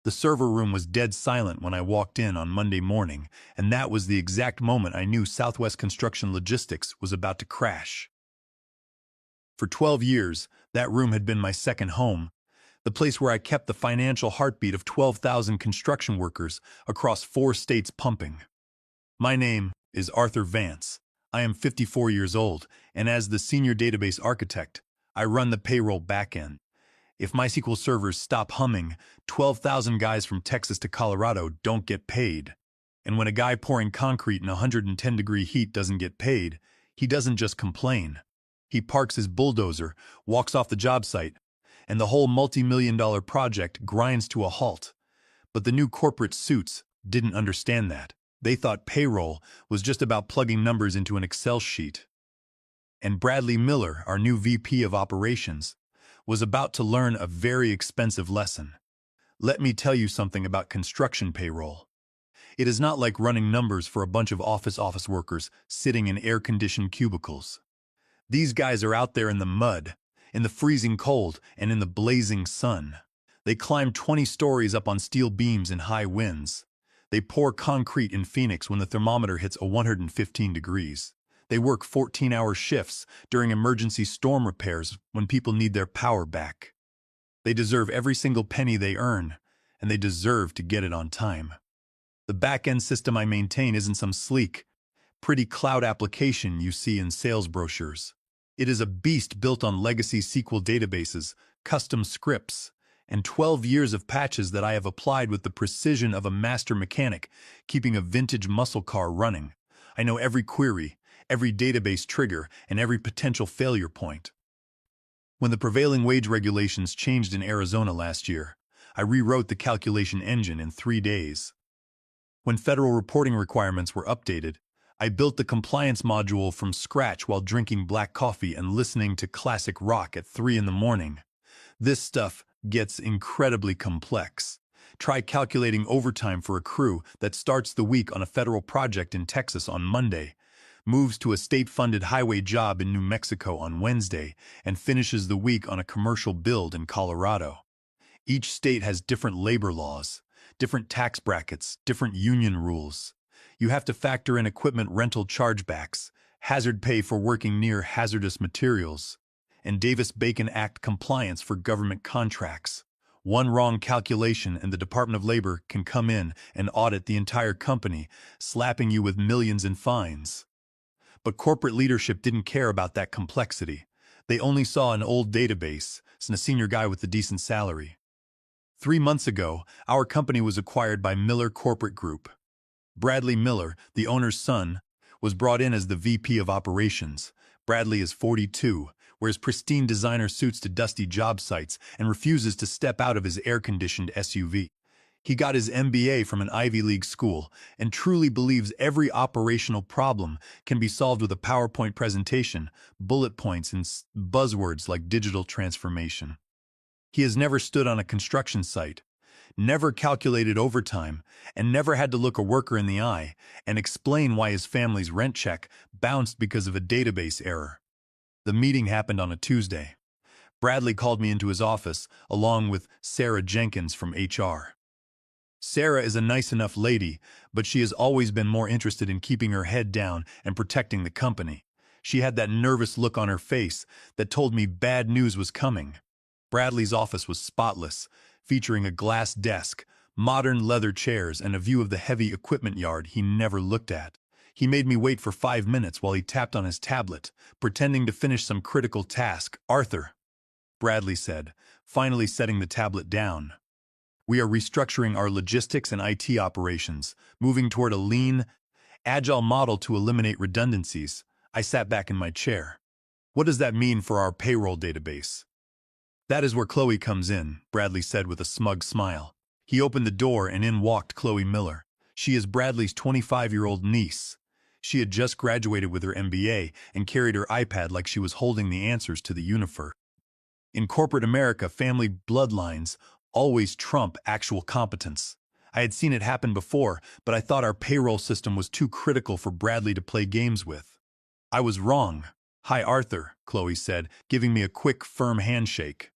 The server room was dead silent when I walked in on Monday morning, and that was the exact moment I knew Southwest Construction Logistics was about to crash. For 12 years, that room had been my second home, the place where I kept the financial heartbeat of 12,000 construction workers across 4 states pumping. My name is Arthur Vance. I am 54 years old, and as the senior database architect, I run the payroll backend. If MySQL servers stop humming, 12,000 guys from Texas to Colorado don't get paid. And when a guy pouring concrete in 110-degree heat doesn't get paid, he doesn't just complain. He parks his bulldozer, walks off the job site, and the whole multi-million-dollar project grinds to a halt. But the new corporate suits didn't understand that. They thought payroll was just about plugging numbers into an Excel sheet. And Bradley Miller, our new VP of Operations, was about to learn a very expensive lesson. Let me tell you something about construction payroll. It is not like running numbers for a bunch of office workers sitting in air-conditioned cubicles. These guys are out there in the mud, in the freezing cold, and in the blazing sun. They climb 20 stories up on steel beams in high winds. They pour concrete in Phoenix when the thermometer hits 115 degrees. They work 14-hour shifts during emergency storm repairs when people need their power back. They deserve every single penny they earn, and they deserve to get it on time. The back-end system I maintain isn't some sleek, pretty cloud application you see in sales brochures. It is a beast built on legacy SQL databases, custom scripts, and 12 years of patches that I have applied with the precision of a master mechanic, keeping a vintage muscle car running. I know every query, every database trigger, and every potential failure point. When the prevailing wage regulations changed in Arizona last year, I rewrote the calculation engine in 3 days. When federal reporting requirements were updated, I built the compliance module from scratch while drinking black coffee and listening to classic rock at 3 in the morning. This stuff gets incredibly complex. Try calculating overtime for a crew that starts the week on a federal project in Texas on Monday, moves to a state-funded highway job in New Mexico on Wednesday, and finishes the week on a commercial build in Colorado. Each state has different labor laws, different tax brackets, different union rules. You have to factor in equipment rental chargebacks, hazard pay for working near hazardous materials, and Davis-Bacon Act compliance for government contracts. One wrong calculation and the Department of Labor can come in and audit the entire company, slapping you with millions in fines. But corporate leadership didn't care about that complexity. They only saw an old database and a senior guy with a decent salary. 3 months ago, our company was acquired by Miller Corporate Group. Bradley Miller, the owner's son, was brought in as the VP of Operations. Bradley is 42, wears pristine designer suits to dusty job sites, and refuses to step out of his air-conditioned SUV. He got his MBA from an Ivy League school and truly believes every operational problem can be solved with a PowerPoint presentation, bullet points, and buzzwords like digital transformation. He has never stood on a construction site, never calculated overtime, and never had to look a worker in the eye and explain why his family's rent check bounced because of a database error. The meeting happened on a Tuesday. Bradley called me into his office, along with Sarah Jenkins from HR. Sarah is a nice enough lady, but she has always been more interested in keeping her head down and protecting the company. She had that nervous look on her face that told me bad news was coming. Bradley's office was spotless, featuring a glass desk, modern leather chairs, and a view of the heavy equipment yard he never looked at. He made me wait for 5 minutes while he tapped on his tablet, pretending to finish some critical task. "Arthur," Bradley said, finally setting the tablet down. "We are restructuring our logistics and IT operations, moving toward a lean, agile model to eliminate redundancies." I sat back in my chair. "What does that mean for our payroll database?" "That is where Chloe comes in," Bradley said with a smug smile. He opened the door and in walked Chloe Miller. She is Bradley's 25-year-old niece. She had just graduated with her MBA and carried her iPad like she was holding the answers to the universe. In corporate America, family bloodlines always trump actual competence. I had seen it happen before, but I thought our payroll system was too critical for Bradley to play games with. I was wrong. "Hi, Arthur," Chloe said, giving me a quick, firm handshake.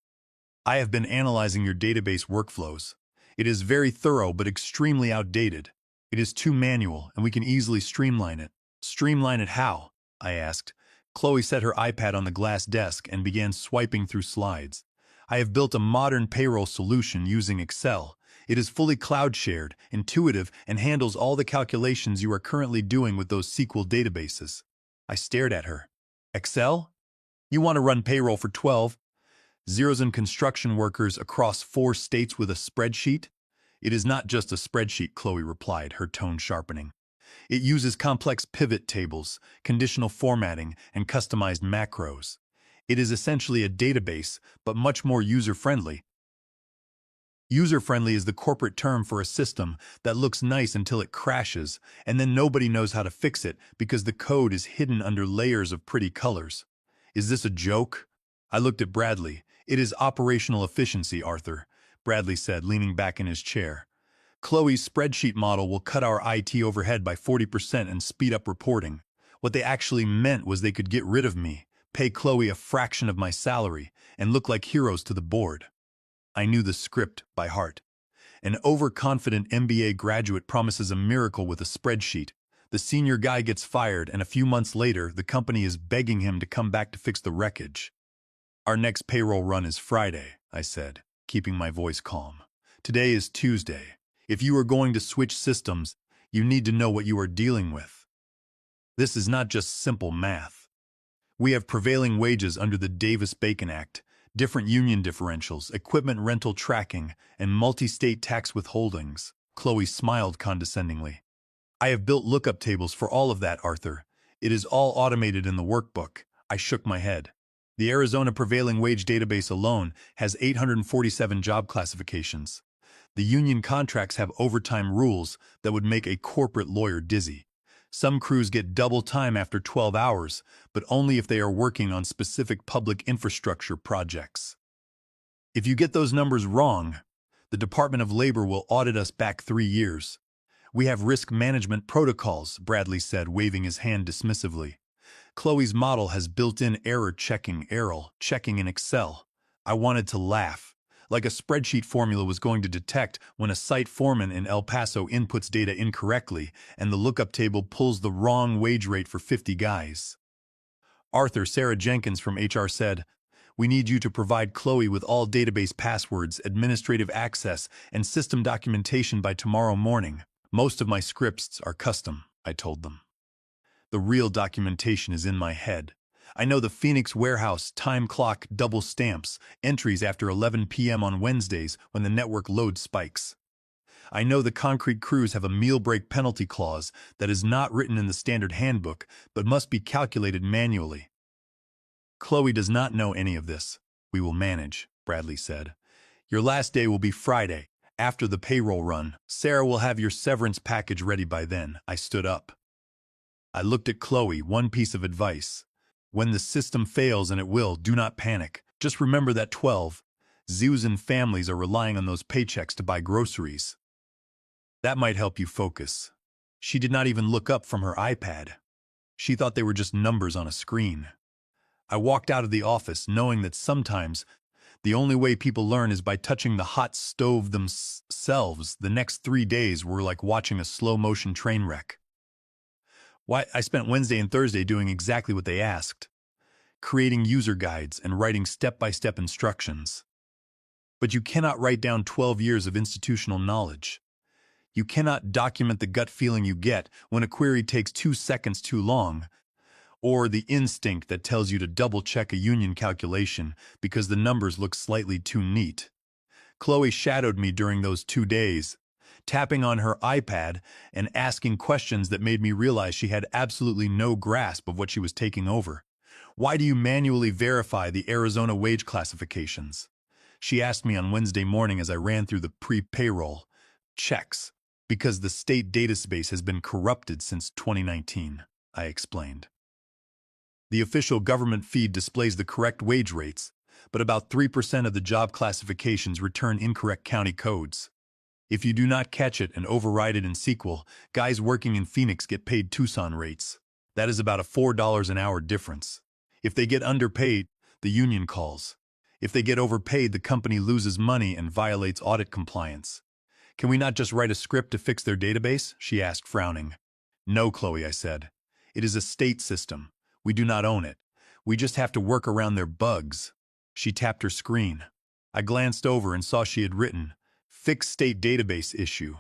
"I have been analyzing your database workflows. It is very thorough but extremely outdated. It is too manual, and we can easily streamline it. Streamline it how? I asked. Chloe set her iPad on the glass desk and began swiping through slides. I have built a modern payroll solution using Excel. It is fully cloud-shared, intuitive, and handles all the calculations you are currently doing with those SQL databases. I stared at her. Excel? You want to run payroll for 12 zeros and construction workers across 4 states with a spreadsheet? It is not just a spreadsheet, Chloe replied, her tone sharpening. It uses complex pivot tables, conditional formatting, and customized macros. It is essentially a database, but much more user-friendly. User-friendly is the corporate term for a system that looks nice until it crashes, and then nobody knows how to fix it because the code is hidden under layers of pretty colors. Is this a joke? I looked at Bradley. It is operational efficiency, Arthur, Bradley said, leaning back in his chair. Chloe's spreadsheet model will cut our IT overhead by 40% and speed up reporting. What they actually meant was they could get rid of me, pay Chloe a fraction of my salary, and look like heroes to the board. I knew the script by heart. An overconfident MBA graduate promises a miracle with a spreadsheet. The senior guy gets fired, and a few months later, the company is begging him to come back to fix the wreckage. Our next payroll run is Friday, I said, keeping my voice calm. Today is Tuesday. If you are going to switch systems, you need to know what you are dealing with. This is not just simple math. We have prevailing wages under the Davis-Bacon Act, different union differentials, equipment rental tracking, and multi-state tax withholdings. Chloe smiled condescendingly. I have built lookup tables for all of that, Arthur. It is all automated in the workbook. I shook my head. The Arizona Prevailing Wage Database alone has 847 job classifications. The union contracts have overtime rules that would make a corporate lawyer dizzy. Some crews get double time after 12 hours, but only if they are working on specific public infrastructure projects. If you get those numbers wrong, the Department of Labor will audit us back 3 years. We have risk management protocols, Bradley said, waving his hand dismissively. Chloe's model has built-in error checking in Excel. I wanted to laugh. Like a spreadsheet formula was going to detect when a site foreman in El Paso inputs data incorrectly and the lookup table pulls the wrong wage rate for 50 guys. Arthur, Sarah Jenkins from HR said, we need you to provide Chloe with all database passwords, administrative access, and system documentation by tomorrow morning. Most of my scripts are custom, I told them. The real documentation is in my head. I know the Phoenix warehouse time clock double stamps, entries after 11 p.m. on Wednesdays when the network load spikes. I know the concrete crews have a meal break penalty clause that is not written in the standard handbook but must be calculated manually. Chloe does not know any of this. We will manage, Bradley said. Your last day will be Friday. After the payroll run, Sarah will have your severance package ready by then. I stood up. I looked at Chloe. One piece of advice. When the system fails, and it will, do not panic. Just remember that 12,000 families are relying on those paychecks to buy groceries. That might help you focus. She did not even look up from her iPad. She thought they were just numbers on a screen. I walked out of the office knowing that sometimes the only way people learn is by touching the hot stove themselves. The next 3 days were like watching a slow-motion train wreck. I spent Wednesday and Thursday doing exactly what they asked, creating user guides and writing step-by-step instructions. But you cannot write down 12 years of institutional knowledge. You cannot document the gut feeling you get when a query takes 2 seconds too long, or the instinct that tells you to double-check a union calculation because the numbers look slightly too neat. Chloe shadowed me during those 2 days, tapping on her iPad and asking questions that made me realize she had absolutely no grasp of what she was taking over. Why do you manually verify the Arizona wage classifications? She asked me on Wednesday morning as I ran through the pre-payroll checks. Because the state database has been corrupted since 2019, I explained. The official government feed displays the correct wage rates, but about 3% of the job classifications return incorrect county codes. If you do not catch it and override it in SQL, guys working in Phoenix get paid Tucson rates. That is about a $4 an hour difference. If they get underpaid, the union calls. If they get overpaid, the company loses money and violates audit compliance. Can we not just write a script to fix their database? She asked, frowning. No, Chloe, I said. It is a state system. We do not own it. We just have to work around their bugs. She tapped her screen. I glanced over and saw she had written, "Fix state database issue."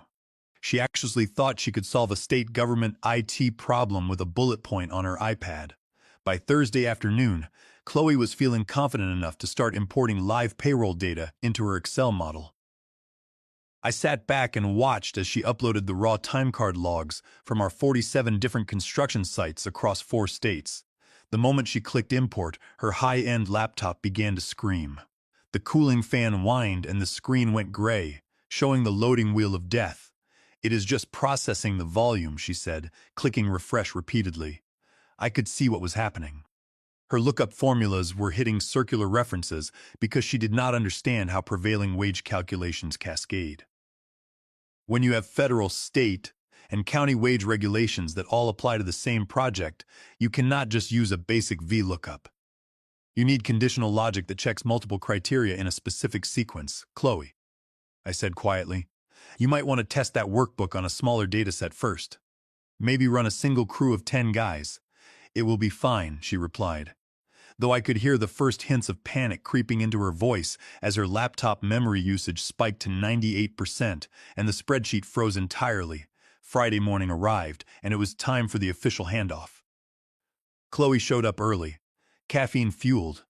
She actually thought she could solve a state government IT problem with a bullet point on her iPad. By Thursday afternoon, Chloe was feeling confident enough to start importing live payroll data into her Excel model. I sat back and watched as she uploaded the raw timecard logs from our 47 different construction sites across 4 states. The moment she clicked import, her high-end laptop began to scream. The cooling fan whined and the screen went gray, showing the loading wheel of death. It is just processing the volume, she said, clicking refresh repeatedly. I could see what was happening. Her lookup formulas were hitting circular references because she did not understand how prevailing wage calculations cascade. When you have federal, state, and county wage regulations that all apply to the same project, you cannot just use a basic VLOOKUP. You need conditional logic that checks multiple criteria in a specific sequence. Chloe, I said quietly, you might want to test that workbook on a smaller dataset first. Maybe run a single crew of 10 guys. It will be fine, she replied. Though I could hear the first hints of panic creeping into her voice as her laptop memory usage spiked to 98% and the spreadsheet froze entirely. Friday morning arrived, and it was time for the official handoff. Chloe showed up early, caffeine-fueled,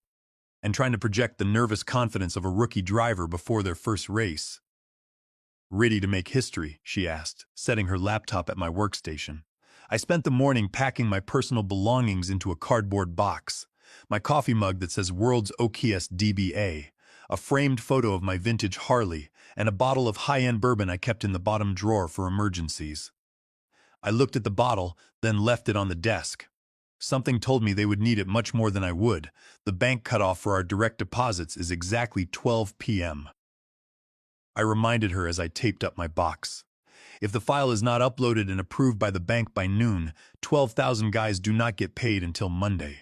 and trying to project the nervous confidence of a rookie driver before their first race. Ready to make history, she asked, setting her laptop at my workstation. I spent the morning packing my personal belongings into a cardboard box. My coffee mug that says World's Oakiest DBA, a framed photo of my vintage Harley, and a bottle of high-end bourbon I kept in the bottom drawer for emergencies. I looked at the bottle, then left it on the desk. Something told me they would need it much more than I would. The bank cutoff for our direct deposits is exactly 12 p.m. I reminded her as I taped up my box. If the file is not uploaded and approved by the bank by noon, 12,000 guys do not get paid until Monday.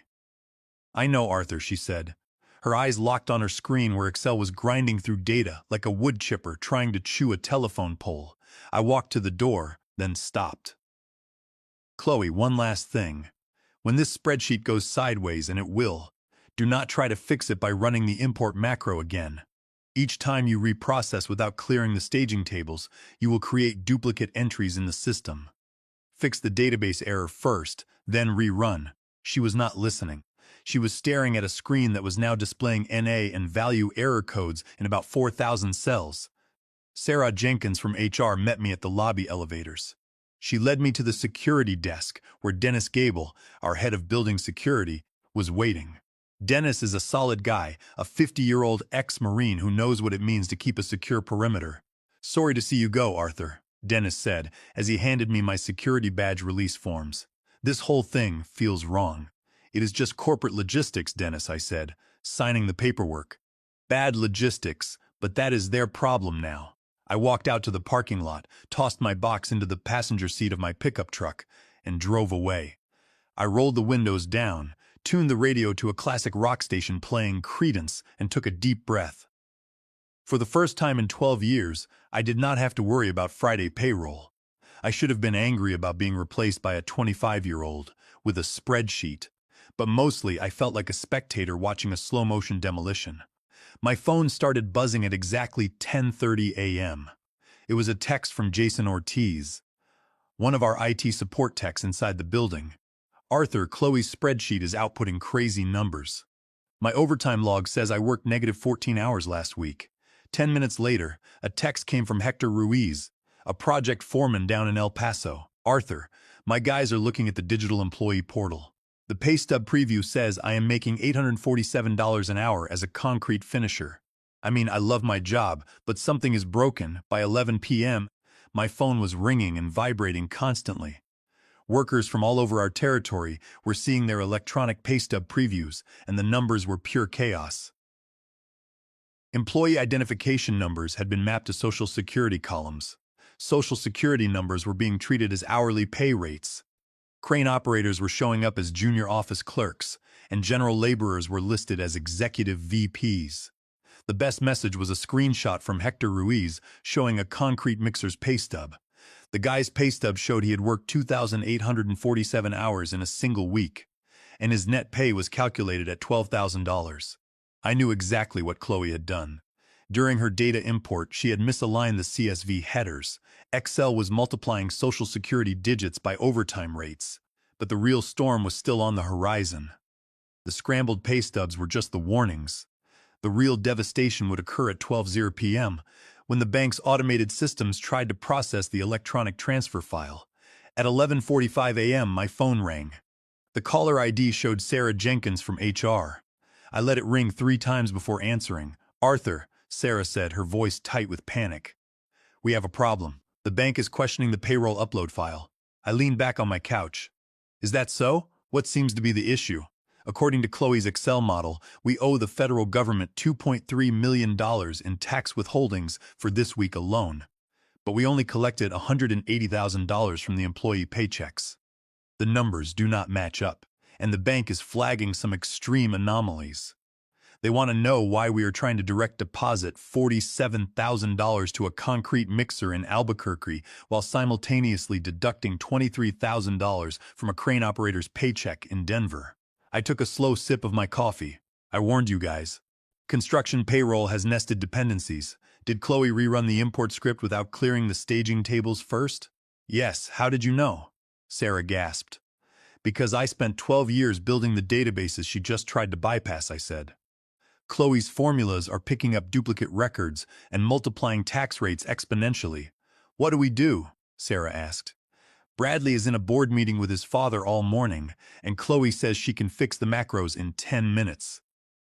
I know, Arthur, she said. Her eyes locked on her screen where Excel was grinding through data like a wood chipper trying to chew a telephone pole. I walked to the door, then stopped. Chloe, one last thing. When this spreadsheet goes sideways, and it will, do not try to fix it by running the import macro again. Each time you reprocess without clearing the staging tables, you will create duplicate entries in the system. Fix the database error first, then rerun. She was not listening. She was staring at a screen that was now displaying NA and value error codes in about 4,000 cells. Sarah Jenkins from HR met me at the lobby elevators. She led me to the security desk, where Dennis Gable, our head of building security, was waiting. Dennis is a solid guy, a 50-year-old ex-Marine who knows what it means to keep a secure perimeter. Sorry to see you go, Arthur, Dennis said, as he handed me my security badge release forms. This whole thing feels wrong. It is just corporate logistics, Dennis, I said, signing the paperwork. Bad logistics, but that is their problem now. I walked out to the parking lot, tossed my box into the passenger seat of my pickup truck, and drove away. I rolled the windows down, tuned the radio to a classic rock station playing Creedence, and took a deep breath. For the first time in 12 years, I did not have to worry about Friday payroll. I should have been angry about being replaced by a 25-year-old with a spreadsheet, but mostly I felt like a spectator watching a slow-motion demolition. My phone started buzzing at exactly 10:30 a.m. It was a text from Jason Ortiz, one of our IT support techs inside the building. Arthur, Chloe's spreadsheet is outputting crazy numbers. My overtime log says I worked -14 hours last week. 10 minutes later, a text came from Hector Ruiz, a project foreman down in El Paso. Arthur, my guys are looking at the digital employee portal. The pay stub preview says I am making $847 an hour as a concrete finisher. I mean, I love my job, but something is broken. By 11 p.m., my phone was ringing and vibrating constantly. Workers from all over our territory were seeing their electronic pay stub previews, and the numbers were pure chaos. Employee identification numbers had been mapped to Social Security columns. Social Security numbers were being treated as hourly pay rates. Crane operators were showing up as junior office clerks, and general laborers were listed as executive VPs. The best message was a screenshot from Hector Ruiz showing a concrete mixer's pay stub. The guy's pay stub showed he had worked 2,847 hours in a single week, and his net pay was calculated at $12,000. I knew exactly what Chloe had done. During her data import, she had misaligned the CSV headers. Excel was multiplying Social Security digits by overtime rates, but the real storm was still on the horizon. The scrambled pay stubs were just the warnings. The real devastation would occur at 12:00 p.m., when the bank's automated systems tried to process the electronic transfer file. At 11:45 a.m., my phone rang. The caller ID showed Sarah Jenkins from HR. I let it ring 3 times before answering. "Arthur," Sarah said, her voice tight with panic. "We have a problem. The bank is questioning the payroll upload file." I leaned back on my couch. "Is that so? What seems to be the issue?" "According to Chloe's Excel model, we owe the federal government $2.3 million in tax withholdings for this week alone. But we only collected $180,000 from the employee paychecks. The numbers do not match up, and the bank is flagging some extreme anomalies. They want to know why we are trying to direct deposit $47,000 to a concrete mixer in Albuquerque while simultaneously deducting $23,000 from a crane operator's paycheck in Denver." I took a slow sip of my coffee. "I warned you guys. Construction payroll has nested dependencies. Did Chloe rerun the import script without clearing the staging tables first?" "Yes, how did you know?" Sarah gasped. "Because I spent 12 years building the databases she just tried to bypass," I said. "Chloe's formulas are picking up duplicate records and multiplying tax rates exponentially." "What do we do?" Sarah asked. "Bradley is in a board meeting with his father all morning, and Chloe says she can fix the macros in 10 minutes.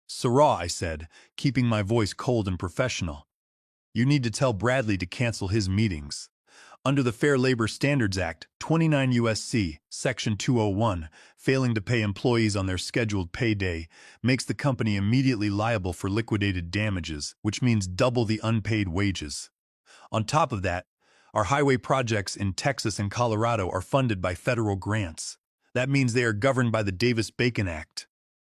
"Sarah," I said, keeping my voice cold and professional, "you need to tell Bradley to cancel his meetings. Under the Fair Labor Standards Act, 29 U.S.C., Section 201, failing to pay employees on their scheduled pay day makes the company immediately liable for liquidated damages, which means double the unpaid wages. On top of that, our highway projects in Texas and Colorado are funded by federal grants. That means they are governed by the Davis-Bacon Act,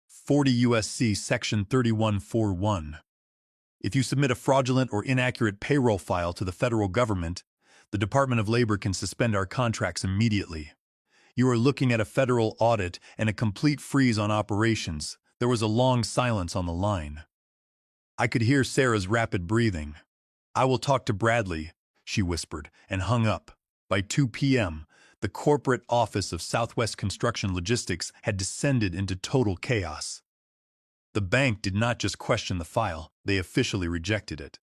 40 U.S.C. Section 3141. If you submit a fraudulent or inaccurate payroll file to the federal government, the Department of Labor can suspend our contracts immediately. You are looking at a federal audit and a complete freeze on operations." There was a long silence on the line. I could hear Sarah's rapid breathing. "I will talk to Bradley," she whispered, and hung up. By 2 p.m., the corporate office of Southwest Construction Logistics had descended into total chaos. The bank did not just question the file, they officially rejected it.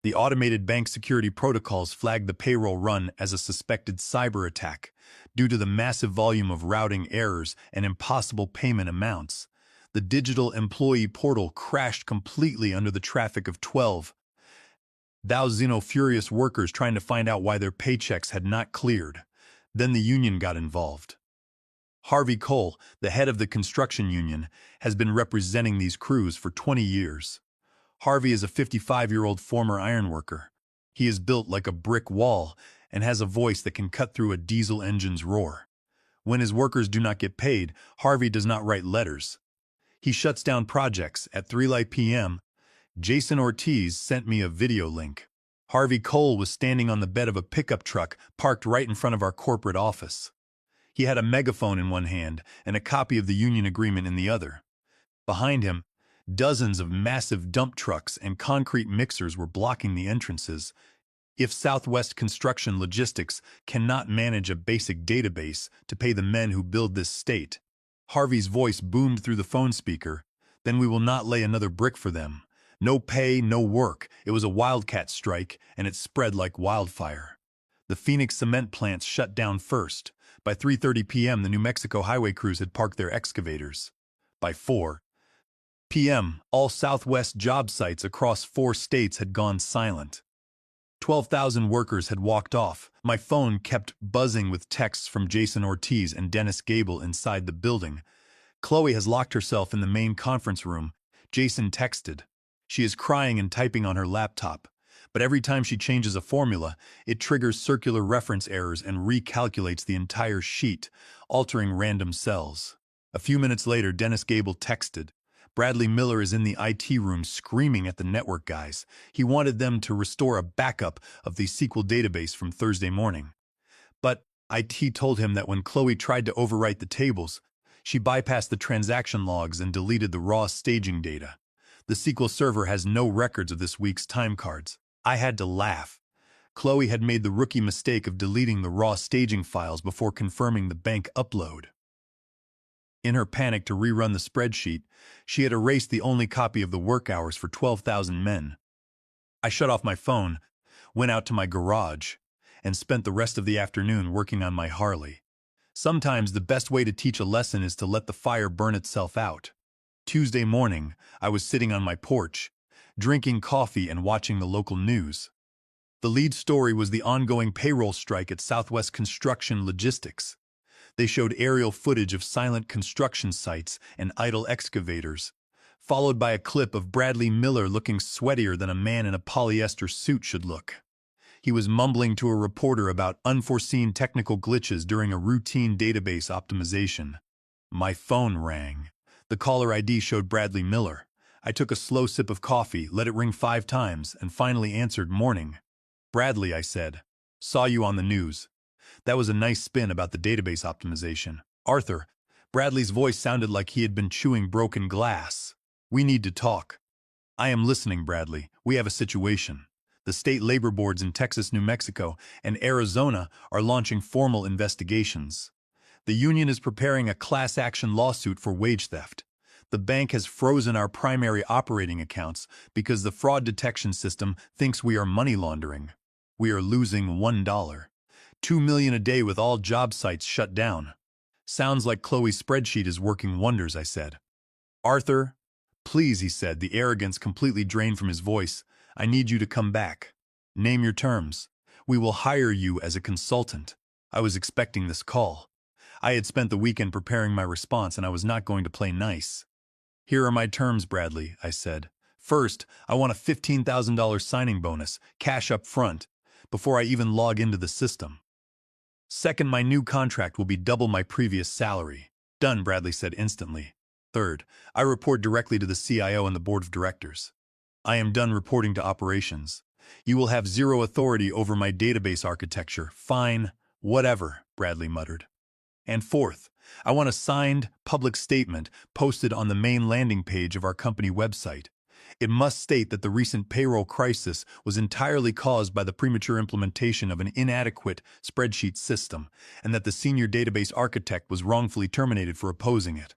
The automated bank security protocols flagged the payroll run as a suspected cyber attack due to the massive volume of routing errors and impossible payment amounts. The digital employee portal crashed completely under the traffic of 12,000 furious workers trying to find out why their paychecks had not cleared. Then the union got involved. Harvey Cole, the head of the construction union, has been representing these crews for 20 years. Harvey is a 55-year-old former ironworker. He is built like a brick wall and has a voice that can cut through a diesel engine's roar. When his workers do not get paid, Harvey does not write letters. He shuts down projects. At 3 p.m., Jason Ortiz sent me a video link. Harvey Cole was standing on the bed of a pickup truck parked right in front of our corporate office. He had a megaphone in one hand and a copy of the union agreement in the other. Behind him, dozens of massive dump trucks and concrete mixers were blocking the entrances. If Southwest Construction Logistics cannot manage a basic database to pay the men who build this state, Harvey's voice boomed through the phone speaker, then we will not lay another brick for them. No pay, no work. It was a wildcat strike, and it spread like wildfire. The Phoenix cement plants shut down first. By 3:30 p.m., the New Mexico highway crews had parked their excavators. By 4 p.m., all Southwest job sites across 4 states had gone silent. 12,000 workers had walked off. My phone kept buzzing with texts from Jason Ortiz and Dennis Gable inside the building. "Chloe has locked herself in the main conference room," Jason texted. "She is crying and typing on her laptop. But every time she changes a formula, it triggers circular reference errors and recalculates the entire sheet, altering random cells." A few minutes later, Dennis Gable texted, Bradley Miller is in the IT room screaming at the network guys. He wanted them to restore a backup of the SQL database from Thursday morning. But IT told him that when Chloe tried to overwrite the tables, she bypassed the transaction logs and deleted the raw staging data. The SQL server has no records of this week's time cards. I had to laugh. Chloe had made the rookie mistake of deleting the raw staging files before confirming the bank upload. In her panic to rerun the spreadsheet, she had erased the only copy of the work hours for 12,000 men. I shut off my phone, went out to my garage, and spent the rest of the afternoon working on my Harley. Sometimes the best way to teach a lesson is to let the fire burn itself out. Tuesday morning, I was sitting on my porch, drinking coffee and watching the local news. The lead story was the ongoing payroll strike at Southwest Construction Logistics. They showed aerial footage of silent construction sites and idle excavators, followed by a clip of Bradley Miller looking sweatier than a man in a polyester suit should look. He was mumbling to a reporter about unforeseen technical glitches during a routine database optimization. My phone rang. The caller ID showed Bradley Miller. I took a slow sip of coffee, let it ring 5 times, and finally answered, "Morning." "Bradley," I said. "Saw you on the news." That was a nice spin about the database optimization. "Arthur." Bradley's voice sounded like he had been chewing broken glass. "We need to talk." "I am listening, Bradley. We have a situation. The state labor boards in Texas, New Mexico, and Arizona are launching formal investigations. The union is preparing a class action lawsuit for wage theft. The bank has frozen our primary operating accounts because the fraud detection system thinks we are money laundering. We are losing $1. $2 million a day with all job sites shut down." "Sounds like Chloe's spreadsheet is working wonders," I said. "Arthur, please," he said, the arrogance completely drained from his voice. "I need you to come back. Name your terms. We will hire you as a consultant." I was expecting this call. I had spent the weekend preparing my response, and I was not going to play nice. "Here are my terms, Bradley," I said. "First, I want a $15,000 signing bonus, cash up front, before I even log into the system. Second, my new contract will be double my previous salary." "Done," Bradley said instantly. "Third, I report directly to the CIO and the board of directors." "I am done reporting to operations. You will have zero authority over my database architecture." "Fine, whatever," Bradley muttered. "And fourth, I want a signed, public statement posted on the main landing page of our company website. It must state that the recent payroll crisis was entirely caused by the premature implementation of an inadequate spreadsheet system, and that the senior database architect was wrongfully terminated for opposing it."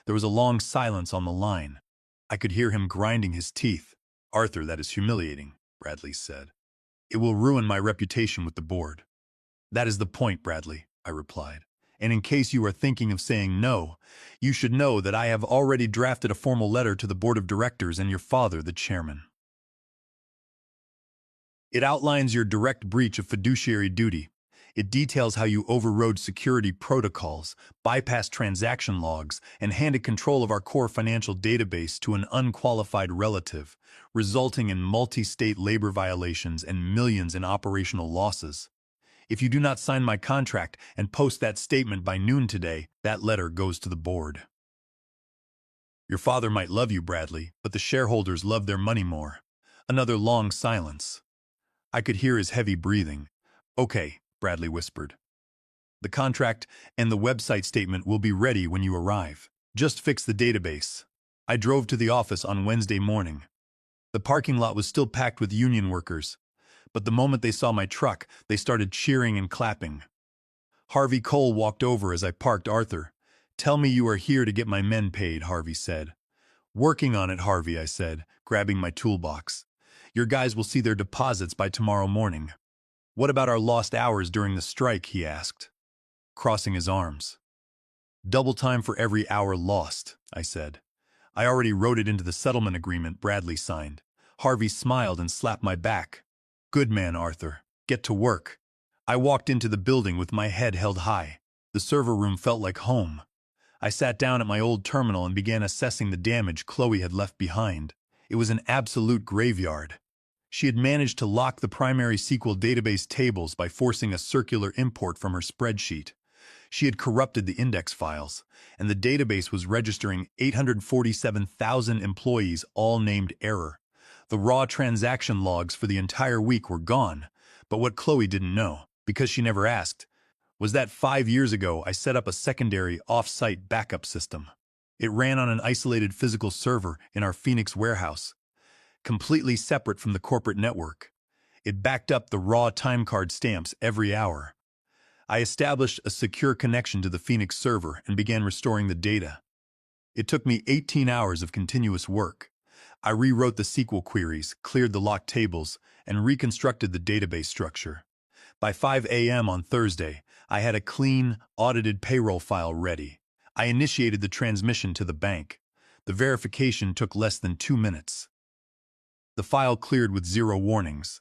There was a long silence on the line. I could hear him grinding his teeth. "Arthur, that is humiliating," Bradley said. "It will ruin my reputation with the board." "That is the point, Bradley," I replied. "And in case you are thinking of saying no, you should know that I have already drafted a formal letter to the board of directors and your father, the chairman. It outlines your direct breach of fiduciary duty. It details how you overrode security protocols, bypassed transaction logs, and handed control of our core financial database to an unqualified relative, resulting in multi-state labor violations and millions in operational losses. If you do not sign my contract and post that statement by noon today, that letter goes to the board." "Your father might love you, Bradley, but the shareholders love their money more." Another long silence. I could hear his heavy breathing. "Okay," Bradley whispered. "The contract and the website statement will be ready when you arrive. Just fix the database." I drove to the office on Wednesday morning. The parking lot was still packed with union workers, but the moment they saw my truck, they started cheering and clapping. Harvey Cole walked over as I parked. "Arthur, tell me you are here to get my men paid," Harvey said. "Working on it, Harvey," I said, grabbing my toolbox. "Your guys will see their deposits by tomorrow morning." "What about our lost hours during the strike?" he asked, crossing his arms. "Double time for every hour lost," I said. "I already wrote it into the settlement agreement Bradley signed." Harvey smiled and slapped my back. "Good man, Arthur. Get to work." I walked into the building with my head held high. The server room felt like home. I sat down at my old terminal and began assessing the damage Chloe had left behind. It was an absolute graveyard. She had managed to lock the primary SQL database tables by forcing a circular import from her spreadsheet. She had corrupted the index files, and the database was registering 847,000 employees, all named error. The raw transaction logs for the entire week were gone, but what Chloe didn't know, because she never asked, was that 5 years ago I set up a secondary off-site backup system. It ran on an isolated physical server in our Phoenix warehouse, completely separate from the corporate network. It backed up the raw time card stamps every hour. I established a secure connection to the Phoenix server and began restoring the data. It took me 18 hours of continuous work. I rewrote the SQL queries, cleared the locked tables, and reconstructed the database structure. By 5 a.m. on Thursday, I had a clean, audited payroll file ready. I initiated the transmission to the bank. The verification took less than 2 minutes. The file cleared with 0 warnings.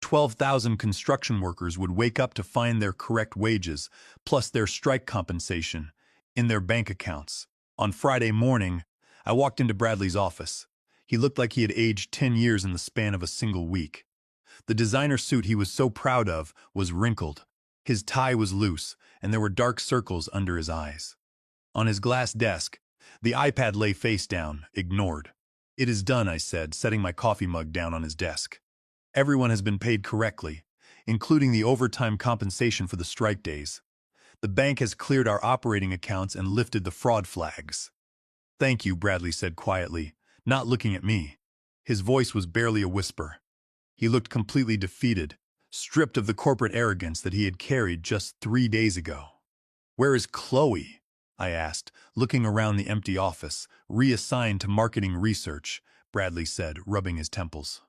12,000 construction workers would wake up to find their correct wages, plus their strike compensation, in their bank accounts. On Friday morning, I walked into Bradley's office. He looked like he had aged 10 years in the span of a single week. The designer suit he was so proud of was wrinkled. His tie was loose, and there were dark circles under his eyes. On his glass desk, the iPad lay face down, ignored. "It is done," I said, setting my coffee mug down on his desk. "Everyone has been paid correctly, including the overtime compensation for the strike days. The bank has cleared our operating accounts and lifted the fraud flags." "Thank you," Bradley said quietly, not looking at me. His voice was barely a whisper. He looked completely defeated, stripped of the corporate arrogance that he had carried just 3 days ago. "Where is Chloe?" I asked, looking around the empty office. "Reassigned to marketing research," Bradley said, rubbing his temples.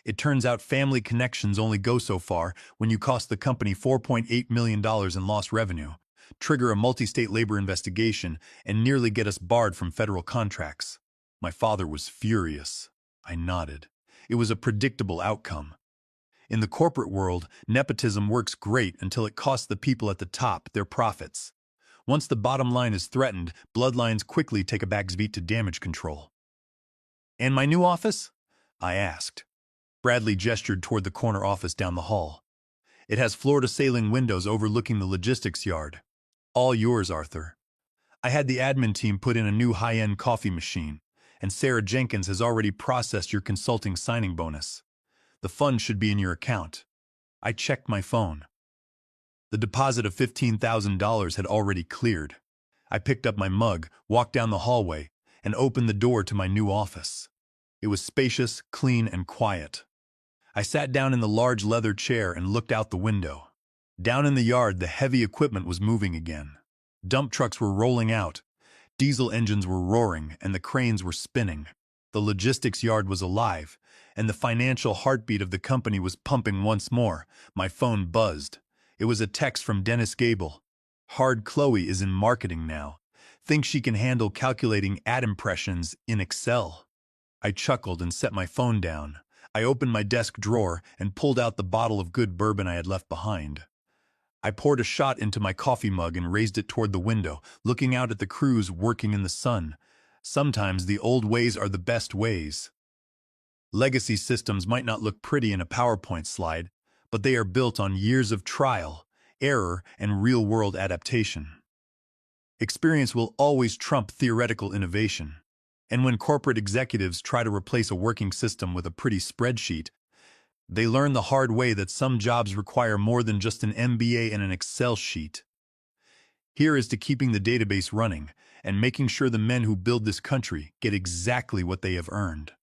"It turns out family connections only go so far when you cost the company $4.8 million in lost revenue, trigger a multi-state labor investigation, and nearly get us barred from federal contracts." My father was furious. I nodded. It was a predictable outcome. In the corporate world, nepotism works great until it costs the people at the top their profits. Once the bottom line is threatened, bloodlines quickly take a backseat to damage control. "And my new office?" I asked. Bradley gestured toward the corner office down the hall. "It has floor-to-ceiling windows overlooking the logistics yard. All yours, Arthur. I had the admin team put in a new high-end coffee machine, and Sarah Jenkins has already processed your consulting signing bonus. The funds should be in your account." I checked my phone. The deposit of $15,000 had already cleared. I picked up my mug, walked down the hallway, and opened the door to my new office. It was spacious, clean, and quiet. I sat down in the large leather chair and looked out the window. Down in the yard, the heavy equipment was moving again. Dump trucks were rolling out, diesel engines were roaring, and the cranes were spinning. The logistics yard was alive, and the financial heartbeat of the company was pumping once more. My phone buzzed. It was a text from Dennis Gable. "Hard Chloe is in marketing now. Thinks she can handle calculating ad impressions in Excel." I chuckled and set my phone down. I opened my desk drawer and pulled out the bottle of good bourbon I had left behind. I poured a shot into my coffee mug and raised it toward the window, looking out at the crews working in the sun. Sometimes the old ways are the best ways. Legacy systems might not look pretty in a PowerPoint slide, but they are built on years of trial, error, and real-world adaptation. Experience will always trump theoretical innovation. And when corporate executives try to replace a working system with a pretty spreadsheet, they learn the hard way that some jobs require more than just an MBA and an Excel sheet. Here is to keeping the database running and making sure the men who build this country get exactly what they have earned.